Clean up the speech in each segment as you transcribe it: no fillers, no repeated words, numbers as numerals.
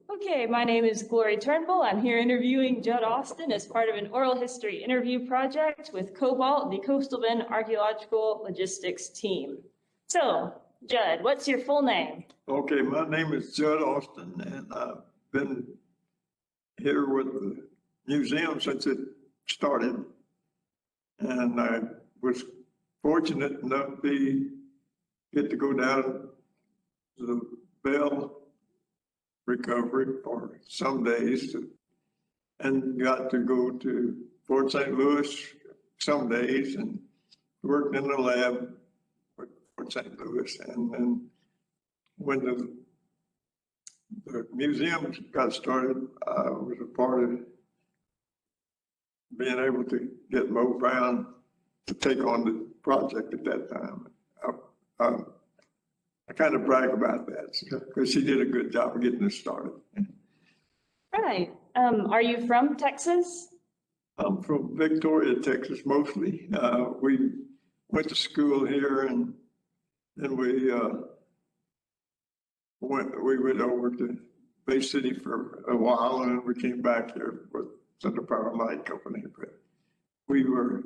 Okay, my name is Glory Turnbull. I'm here interviewing Jud Austin as part of an oral history interview project with CoBALT, the Coastal Bend Archaeological Logistics team. So, Jud, what's your full name? Okay, my name is Jud Austin, and I've been here with the museum since it started. And I was fortunate enough to get to go down to the Labelle recovery for some days, and got to go to Fort St. Louis some days and worked in the lab at Fort St. Louis. And then when the museum got started, I was a part of being able to get Mo Brown to take on the project at that time. I kind of brag about that because she did a good job of getting us started. Right. Are you from Texas? I'm from Victoria, Texas, mostly. We went to school here, and then we went over to Bay City for a while, and we came back here with Central Power Light Company. But we were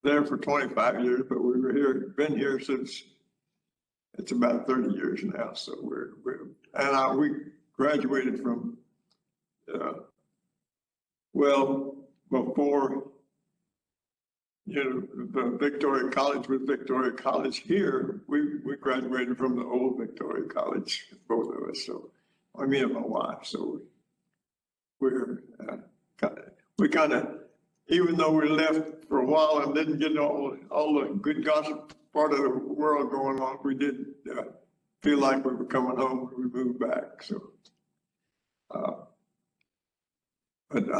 there for 25 years, but we were here, been here since it's about 30 years now. So we graduated from, before, the Victoria College was Victoria College here. We graduated from the old Victoria College, both of us. So, me and my wife. So we kind of, even though we left for a while and didn't get all the good gossip part of the world going on, we did feel like we were coming home when we moved back. So, but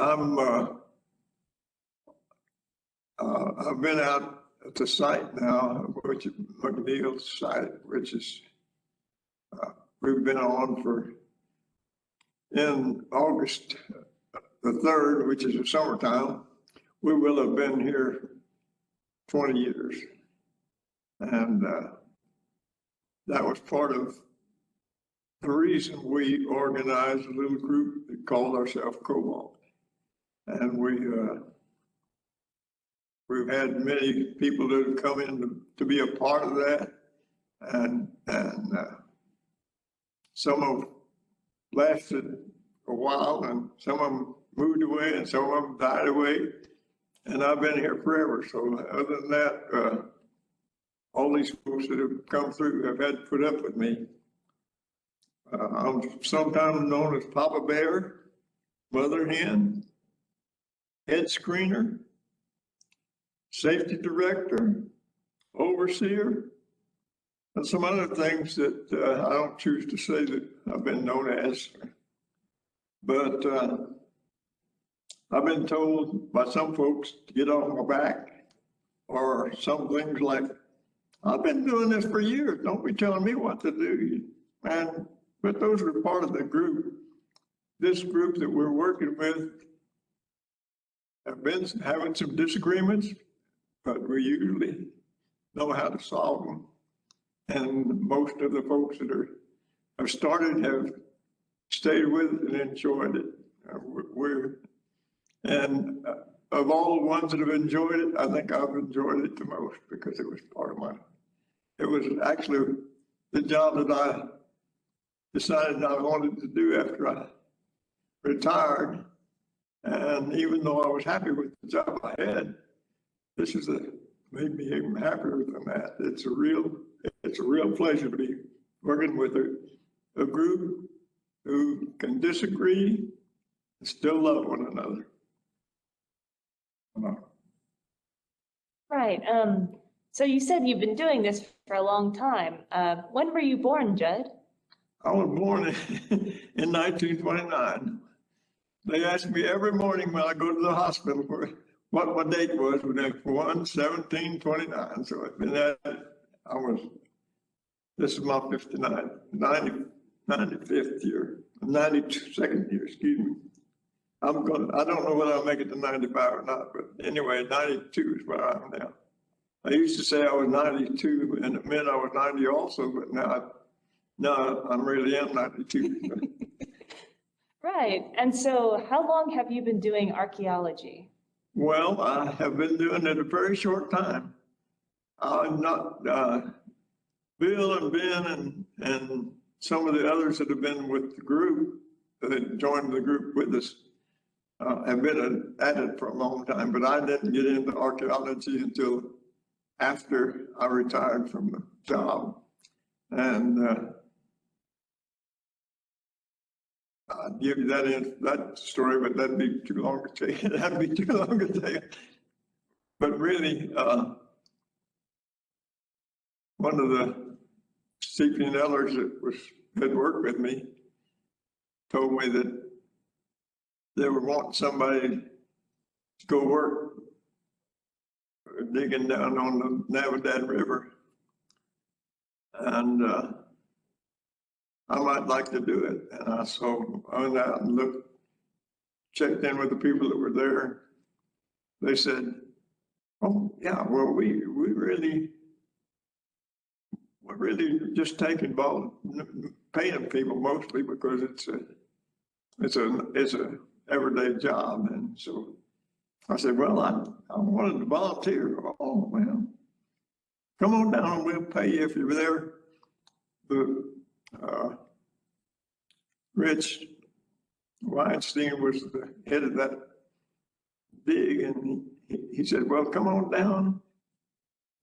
I've been out at the site now, which is McNeil's site, which is we've been on for in August the 3rd, which is the summertime. We will have been here 20 years. And that was part of the reason we organized a little group that called ourselves CoBALT. And we've had many people that have come in to be a part of that. And some have lasted a while, and some of them moved away, and some of them died away. And I've been here forever. So other than that, all these folks that have come through have had to put up with me. I'm sometimes known as Papa Bear, Mother Hen, Head Screener, Safety Director, Overseer, and some other things that I don't choose to say that I've been known as. But I've been told by some folks to get off my back, or some things like, I've been doing this for years. Don't be telling me what to do. But those are part of the group. This group that we're working with have been having some disagreements, but we usually know how to solve them. And most of the folks that have started have stayed with it and enjoyed it. And of all the ones that have enjoyed it, I think I've enjoyed it the most because it was part of it was actually the job that I decided I wanted to do after I retired. And even though I was happy with the job I had, this is made me even happier than that. It's a real pleasure to be working with a group who can disagree and still love one another. Right. So you said you've been doing this for a long time. When were you born, Jud? I was born in 1929. They ask me every morning when I go to the hospital for what my date was, when I was 1/17/29. So it's been this is my 95th year, 92nd year, excuse me. I don't know whether I'll make it to 95 or not, but anyway, 92 is where I am now. I used to say I was 92, and it meant I was 90 also, but now No, I really am 92. Right. And so how long have you been doing archaeology? Well, I have been doing it a very short time. I'm not, Bill and Ben and some of the others that have been with the group, that joined the group with us, have been at it for a long time, but I didn't get into archaeology until after I retired from the job. And I'd give you that story, but that'd be too long to tell you. That'd be too long to tell you. But really, one of the CP&Lers that had worked with me told me that they were wanting somebody to go work digging down on the Navidad River. And I might like to do it. And I went out and looked, checked in with the people that were there. They said, oh, yeah, well, we're really just taking paying people mostly because it's a everyday job. And so I said, well, I wanted to volunteer. Oh, well, come on down and we'll pay you if you're there. The Rich Weinstein was the head of that dig, and he said, well, come on down.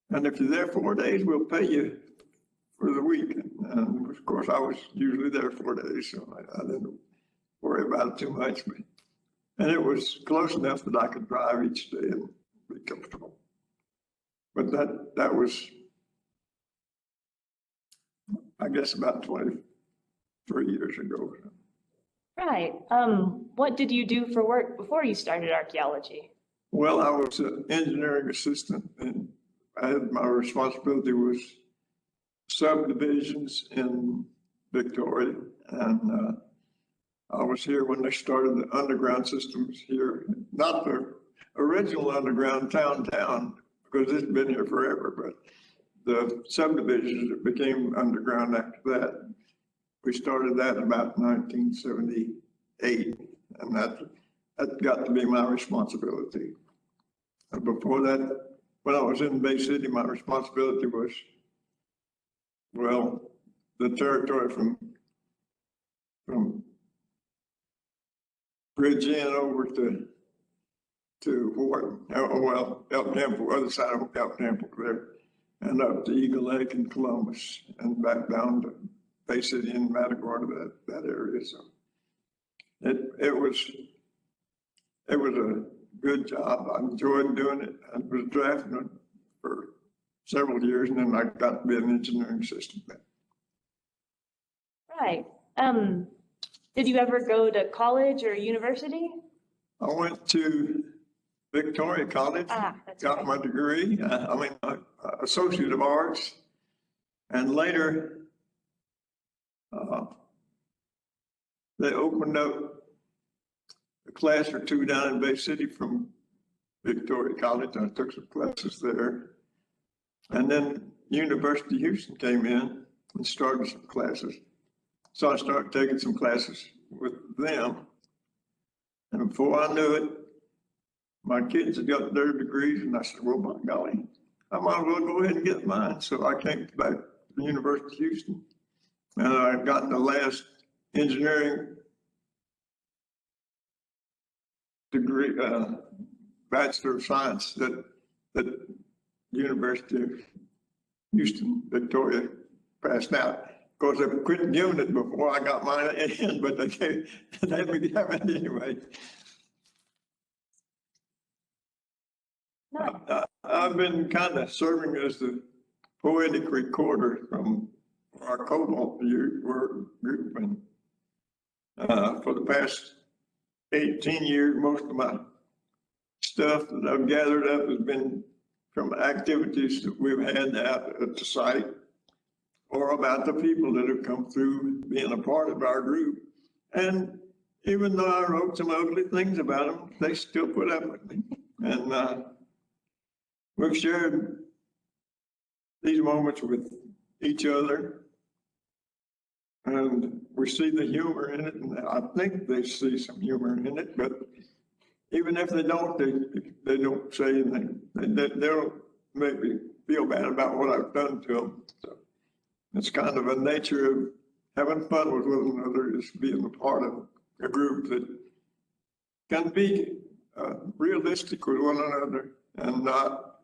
And if you're there 4 days, we'll pay you for the week. And of course, I was usually there 4 days, so I didn't worry about it too much. And it was close enough that I could drive each day and be comfortable. But that was, I guess, about 23 years ago. Right. What did you do for work before you started archaeology? Well, I was an engineering assistant, and my responsibility was subdivisions in Victoria. And I was here when they started the underground systems here, not the original underground town, because it's been here forever, but the subdivisions that became underground after that. We started that in about 1978, and that got to be my responsibility. And before that, when I was in Bay City, my responsibility was, well, the territory from Bridge Inn over to Wharton, well, Elk Temple, other side of Elk Temple there, and up to Eagle Lake and Columbus, and back down to Bay City and Matagorda, that area. So it was a good job. I enjoyed doing it. I was drafting for several years, and then I got to be an engineering assistant. Right. Did you ever go to college or university? I went to Victoria College, got my degree, Associate of Arts, and later they opened up a class or two down in Bay City from Victoria College. I took some classes there. And then University of Houston came in and started some classes. So I started taking some classes with them. And before I knew it, my kids had got their degrees, and I said, well, my golly, I might as well go ahead and get mine. So I came back to the University of Houston, and I got the last engineering degree, Bachelor of Science that University of Houston, Victoria passed out. Of course, they quit giving it before I got mine in, but they let me have it anyway. I've been kind of serving as the poetic recorder from our CoBALT group, and for the past 18 years, most of my stuff that I've gathered up has been from activities that we've had out at the site, or about the people that have come through being a part of our group. And even though I wrote some ugly things about them, they still put up with me. And we've shared these moments with each other. And we see the humor in it, and I think they see some humor in it, but even if they don't, they don't say anything. They don't make me feel bad about what I've done to them. So it's kind of a nature of having fun with one another, is being a part of a group that can be realistic with one another and not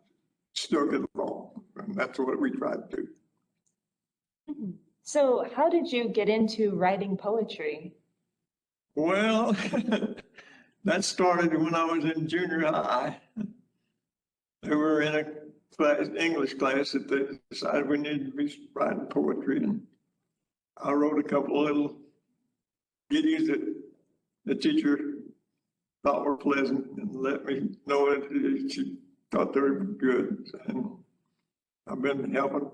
still get along. And that's what we try to do. So how did you get into writing poetry? Well, that started when I was in junior high. They were in a class, English class, that they decided we needed to be writing poetry. And I wrote a couple of little ditties that the teacher thought were pleasant and let me know that she thought they were good. And I've been helping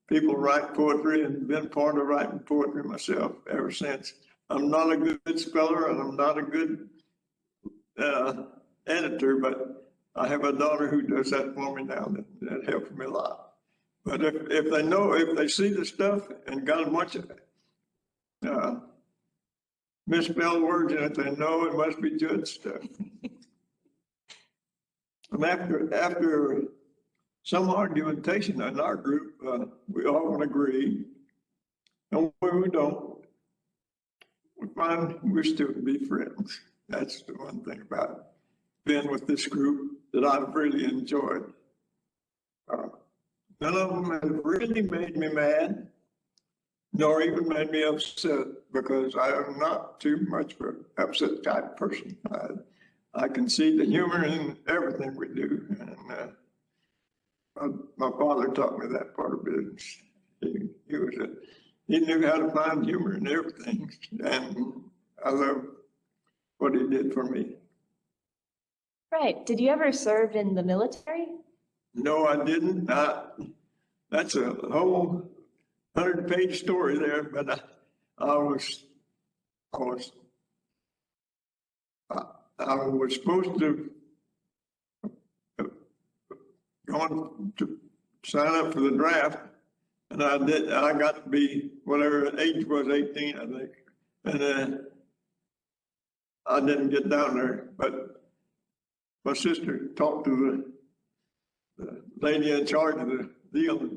people write poetry and been part of writing poetry myself ever since. I'm not a good speller and I'm not a good editor, but I have a daughter who does that for me now. That helps me a lot. But if they know, if they see the stuff and got a bunch of misspelled words in it, they know it must be Jud stuff. And after some argumentation in our group, we all agree, and when we don't, we find we're still to be friends. That's the one thing about being with this group that I've really enjoyed. None of them have really made me mad, nor even made me upset, because I am not too much of an upset type person. I can see the humor in everything we do, and my father taught me that part of business. He knew how to find humor in everything, and I love what he did for me. Right. Did you ever serve in the military? No, I didn't. That's a whole 100-page story there, but I was supposed to going to sign up for the draft, and I did. I got to be whatever age was, 18, I think, and I didn't get down there. But my sister talked to the lady in charge of the deal.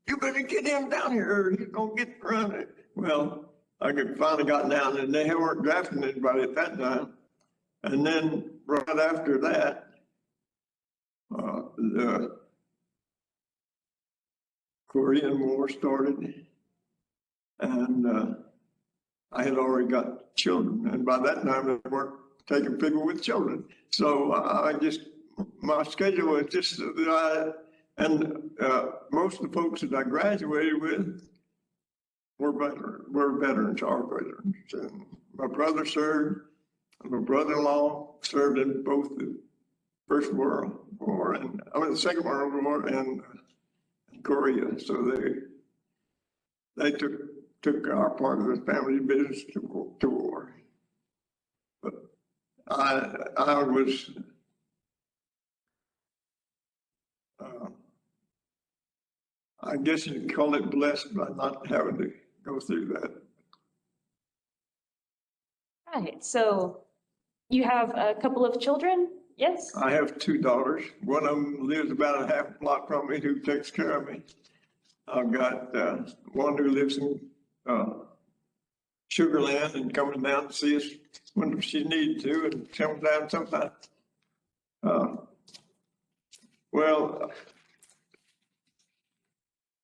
You better get him down here, or he's gonna get running. Well, I finally got down, and they weren't drafting anybody at that time. And then right after that, the Korean War started, and I had already got children, and by that time they weren't taking people with children. So my schedule was just that most of the folks that I graduated with were veterans, are veterans. And my brother served, and my brother-in-law served in both the First World War and the Second World War and Korea. So they took our part of the family business to war. But I was I guess you'd call it blessed by not having to go through that. Right. So you have a couple of children, yes? I have two daughters. One of them lives about a half block from me, who takes care of me. I've got one who lives in Sugar Land and comes down to see us when she needs to, and comes down sometimes. Well,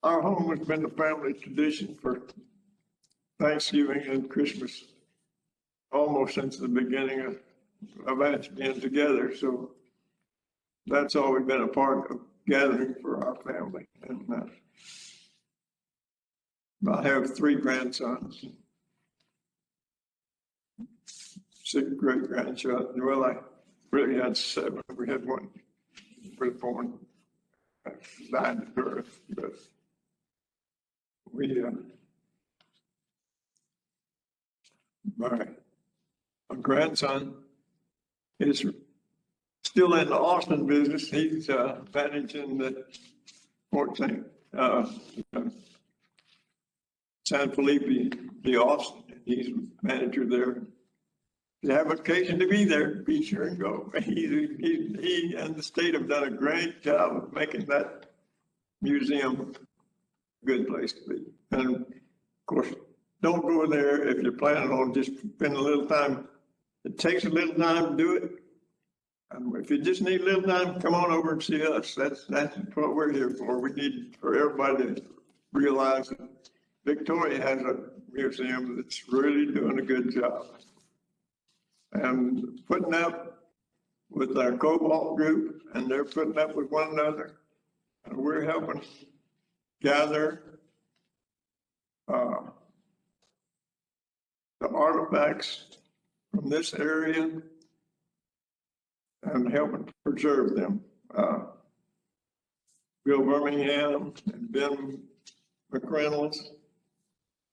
our home has been a family tradition for Thanksgiving and Christmas almost since the beginning of us being together. So that's always been a part of gathering for our family. And I have 3 grandsons, 6 great-grandchildren. Well, I really had 7. We had one was born, died at birth, but my grandson is still in the Austin business. He's managing the 14th San Felipe, Jud Austin, and he's manager there. If you have occasion to be there, be sure and go. He and the state have done a great job of making that museum a good place to be. And of course, don't go there if you're planning on just spending a little time. It takes a little time to do it. And if you just need a little time, come on over and see us. That's what we're here for. We need for everybody to realize that Victoria has a museum that's really doing a good job. And putting up with our CoBALT group, and they're putting up with one another. And we're helping gather the artifacts from this area and helping preserve them. Bill Birmingham and Ben McReynolds,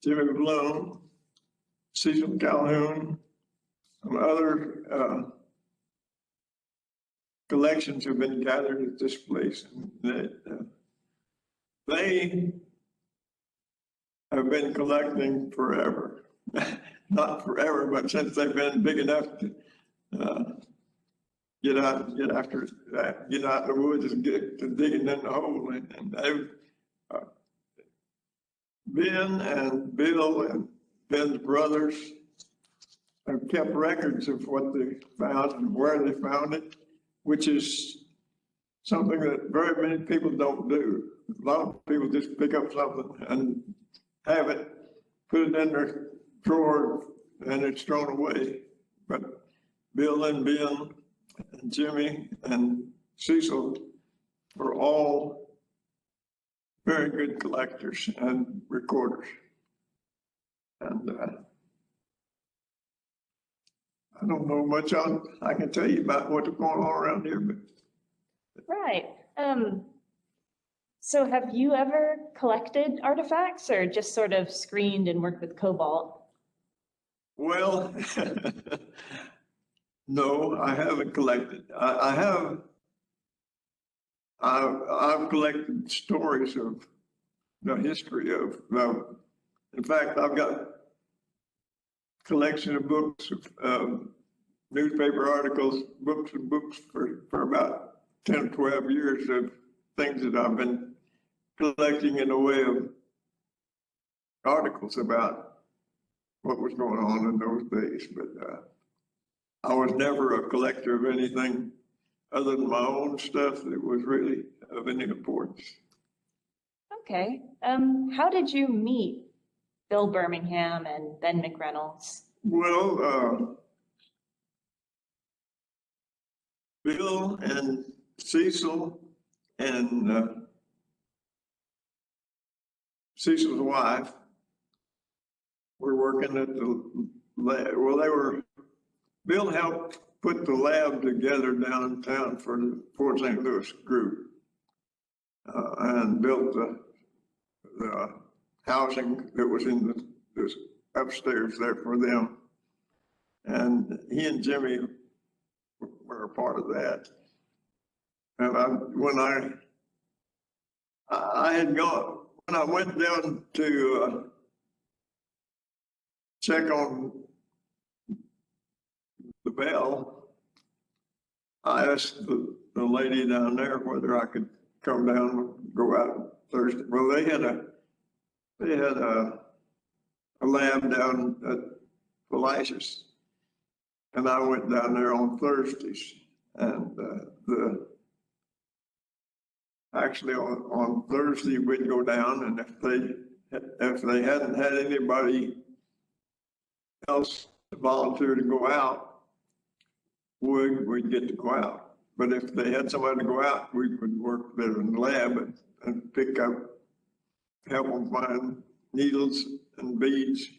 Jimmy Bloom, Cecil Calhoun, and other collections have been gathered at this place. And they have been collecting forever. Not forever, but since they've been big enough to get out in the woods and get to digging in the hole. And they've Ben and Bill and Ben's brothers have kept records of what they found and where they found it, which is something that very many people don't do. A lot of people just pick up something and have it, put it in their drawer, and it's thrown away. But Bill and Ben and Jimmy and Cecil were all very good collectors and recorders. And I don't know much I can tell you about what's going on around here, but. Right. So have you ever collected artifacts or just sort of screened and worked with CoBALT? Well, no, I haven't collected. I've collected stories of the history of, in fact, I've got a collection of books of newspaper articles, books for about 10 or 12 years of things that I've been collecting in the way of articles about what was going on in those days. But I was never a collector of anything other than my own stuff that was really of any importance. Okay. How did you meet Bill Birmingham and Ben McReynolds? Well, Bill and Cecil and Cecil's wife were working at the lab. Well, Bill helped put the lab together downtown for the Fort St. Louis group and built the housing that was in the upstairs there for them. And he and Jimmy were a part of that. And when I went down to check on Labelle, I asked the lady down there whether I could come down and go out Thursday. Well, they had a lab down at Felices, and I went down there on Thursdays. And actually on Thursday we'd go down, and if they hadn't had anybody else volunteer to go out, we'd get to go out. But if they had somebody to go out, we would work there in the lab and pick up, help them find needles and beads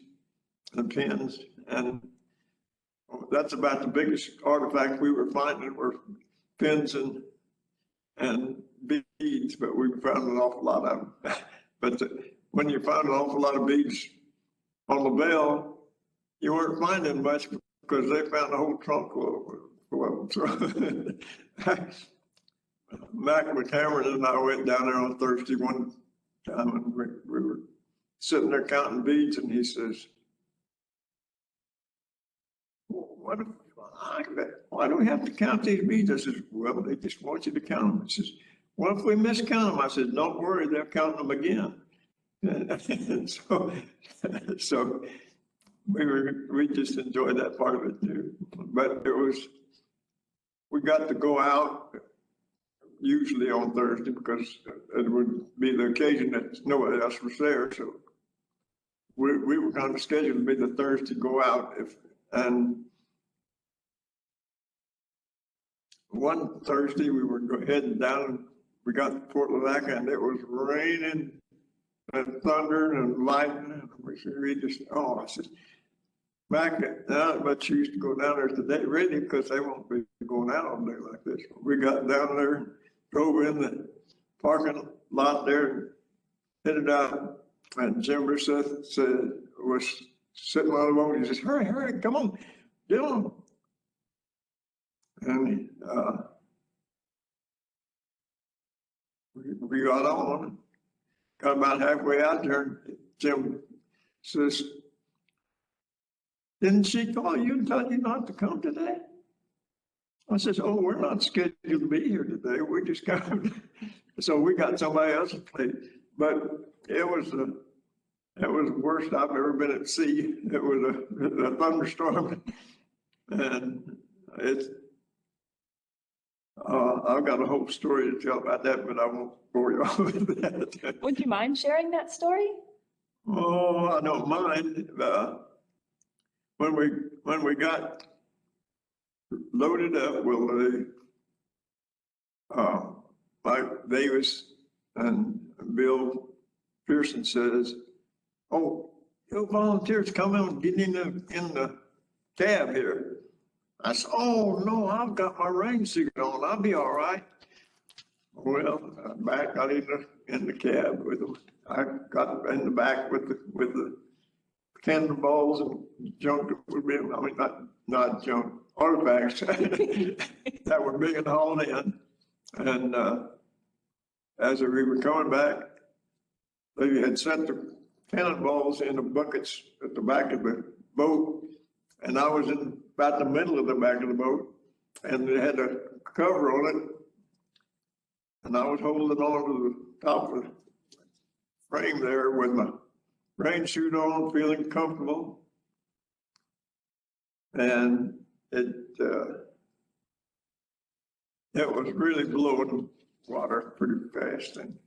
and pins. And that's about the biggest artifact we were finding were pins and beads, but we found an awful lot of them. But when you found an awful lot of beads on Labelle, you weren't finding much because they found a whole trunk full of them. So Mac McCameron and I went down there on Thursday one time, and we were sitting there counting beads, and he says, "What? Why do we have to count these beads?" I says, "Well, they just want you to count them." He says, "Well, if we miscount them," I said, "Don't worry, they'll count them again." And so we just enjoyed that part of it too. But we got to go out usually on Thursday because it would be the occasion that nobody else was there. So we were kind of scheduled to be the Thursday go out. And one Thursday we were heading down, we got to Fort Lavaca, and it was raining and thunder and lightning. And we just, I said, back but choose to go down there today really because they won't be going out all day like this. We got down there and drove in the parking lot there and headed out. And Jim was sitting on the boat. He says, hurry, come on, get on. And we got on, got about halfway out there, and Jim says, "Didn't she call you and tell you not to come today?" I says, "Oh, we're not scheduled to be here today. We just got," so we got somebody else to play. But it was the worst I've ever been at sea. It was a thunderstorm, and I've got a whole story to tell about that, but I won't bore you all with that. Would you mind sharing that story? Oh, I don't mind. When we got loaded up, Mike Davis and Bill Pearson says, "Oh, you volunteers come in and get in the cab here." I said, "Oh no, I've got my rain suit on. I'll be all right." Well, I got in the cab with them. I got in the back with the cannonballs and junk that would be, I mean, not junk, artifacts that were being hauled in. And as we were coming back, they had set the cannonballs in the buckets at the back of the boat, and I was in about the middle of the back of the boat, and they had a cover on it, and I was holding on to the top of the frame there with my rain suit on, feeling comfortable, and it was really blowing water pretty fast. And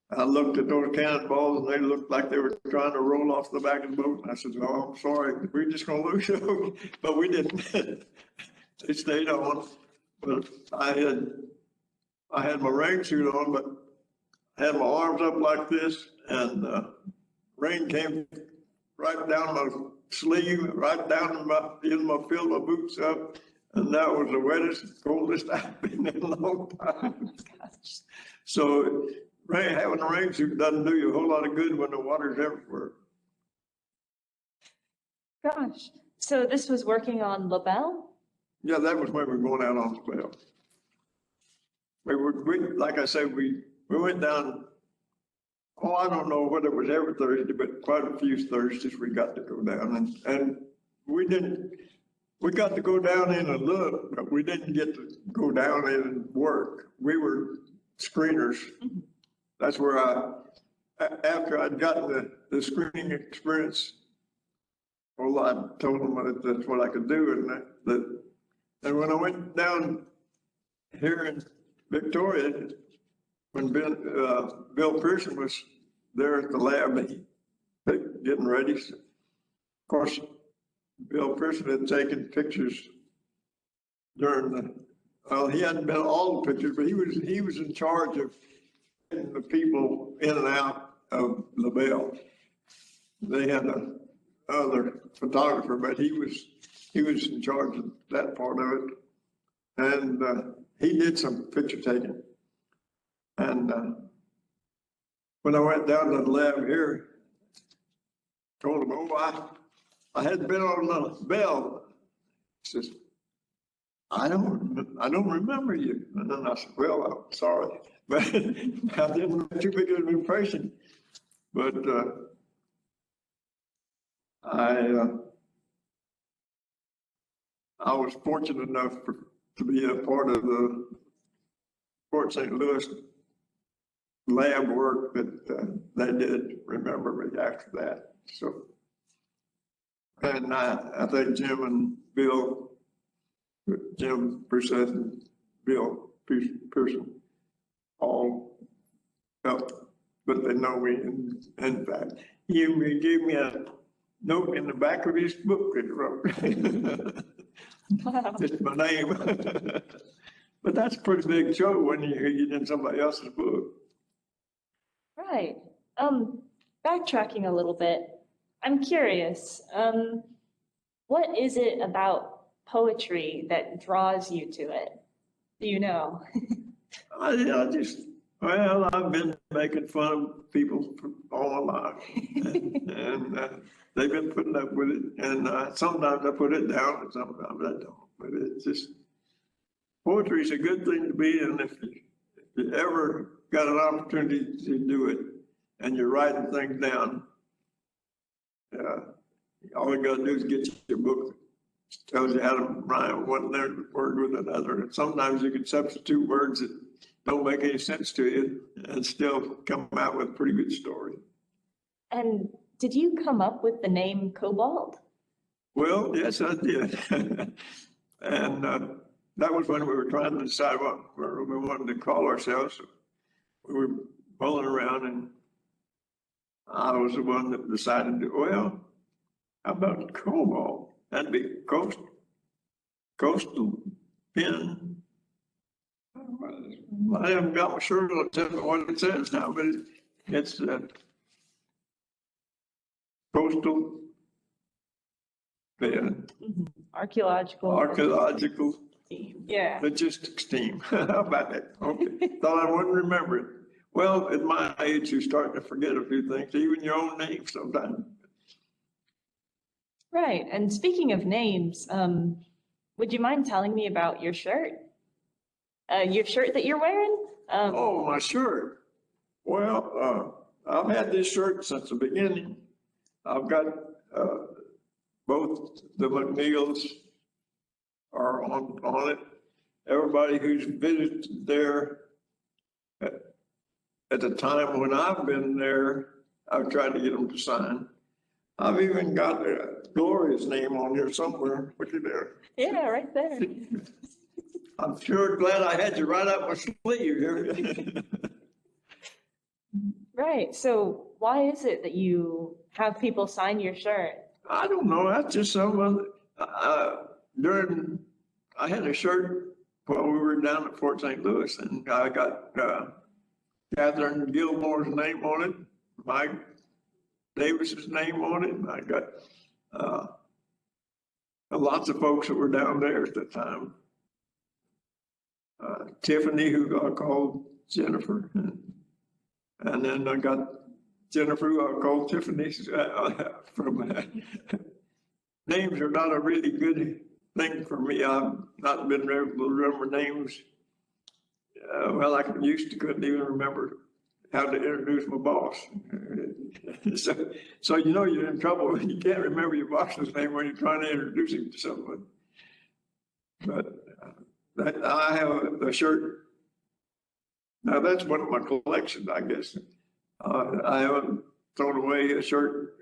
I looked at those cannonballs, and they looked like they were trying to roll off the back of the boat. And I said, "Oh, I'm sorry, we're just going to lose you." But we didn't. They stayed on. But I had my rain suit on, but I had my arms up like this, and rain came right down my sleeve, right down in my filled my boots up. And that was the wettest, coldest I've been in a long time. Gosh. So having a rain suit doesn't do you a whole lot of good when the water's everywhere. Gosh. So this was working on Labelle? Yeah, that was when we were going out on Labelle. Like I said, we went down, I don't know whether it was every Thursday, but quite a few Thursdays we got to go down. And we got to go down in and look, but we didn't get to go down in and work. We were screeners. That's where after I'd gotten the screening experience, well, I told them that that's what I could do. And when I went down here in Victoria, when Bill Pearson was there at the lab, getting ready. Of course, Bill Pearson had taken pictures during he hadn't been all the pictures, but he was in charge of getting the people in and out of Labelle. They had another photographer, but he was in charge of that part of it. And he did some picture taking. And when I went down to the lab here, told him, I hadn't been on Labelle. He says, I don't remember you. And then I said, "Well, I'm sorry, but I didn't make too big of an impression." But I I was fortunate enough to be a part of the Fort St. Louis lab work that they did remember me after that. So, and I think Jim and Bill, Jim Perseth and Bill Pearson, all helped, but they know me. In fact, he gave me a note in the back of his book that he wrote. Wow. Just my name. But that's a pretty big show when you're in somebody else's book. Right. Backtracking a little bit, I'm curious, what is it about poetry that draws you to it? Do you know? Well, I've been making fun of people for all my life. And they've been putting up with it. And sometimes I put it down and sometimes I don't. But it's just, poetry is a good thing to be. And if you ever got an opportunity to do it and you're writing things down, all you got to do is get your book. It tells you how to rhyme one word with another. And sometimes you can substitute words that don't make any sense to you and still come out with a pretty good story. And did you come up with the name CoBALT? Well, yes, I did. And that was when we were trying to decide what we wanted to call ourselves. We were mulling around, and I was the one that decided to, well, how about CoBALT? That'd be coastal pen. I haven't got my shirt on, tell me what it says now, but it's coastal pen. Mm-hmm. Archaeological. Archaeological Yeah. logistics team. How about that? Okay. Thought I wouldn't remember it. Well, at my age, you're starting to forget a few things, even your own name sometimes. Right. And speaking of names, would you mind telling me about your shirt? Your shirt that you're wearing? Oh, my shirt. Well, I've had this shirt since the beginning. I've got both the McNeils are on it. Everybody who's visited there at the time when I've been there, I've tried to get them to sign. I've even got Gloria's name on here somewhere. Look at there. Yeah, right there. I'm sure glad I had you right up my sleeve here. Right. So why is it that you have people sign your shirt? I don't know. That's just some I had a shirt while we were down at Fort St. Louis, and I got Catherine Gilmore's name on it, Mike Davis's name on it, and I got lots of folks that were down there at the time. Tiffany, who I called Jennifer, and then I got Jennifer, who I called Tiffany. From names are not a really good thing for me. I've not been able to remember names. Well, I couldn't even remember how to introduce my boss. So you know you're in trouble when you can't remember your boss's name when you're trying to introduce him to someone. But I have a shirt. Now that's one of my collections, I guess. I haven't thrown away a shirt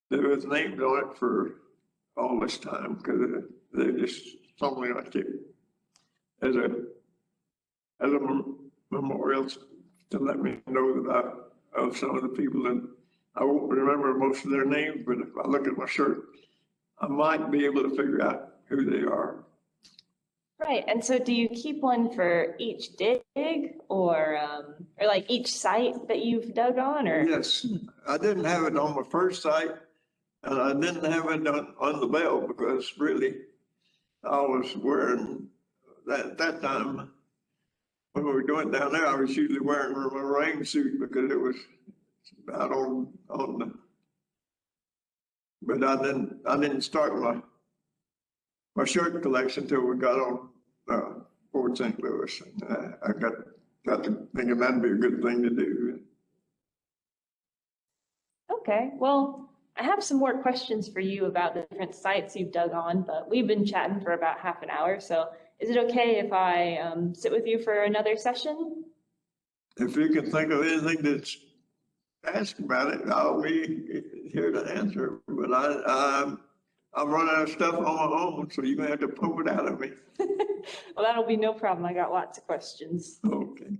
that was named on it for all this time because they're just something I keep as a memorial to let me know that of some of the people that I won't remember most of their names, but if I look at my shirt, I might be able to figure out who they are. Right. And so do you keep one for each dig or like each site that you've dug on, or? Yes, I didn't have it on my first site, and I didn't have it on the Labelle because really I was wearing that time when we were doing it down there, I was usually wearing my rain suit because it was out on the, but I didn't start my shirt collection until we got on Fort St. Louis. And, I got to thinking that'd be a good thing to do. Okay. Well, I have some more questions for you about the different sites you've dug on, but we've been chatting for about half an hour. So is it okay if I sit with you for another session? If you can think of anything that's asked about it, I'll be here to answer. But I'm running out of stuff on my own, so you're gonna have to poke it out of me. Well, that'll be no problem. I got lots of questions. Okay.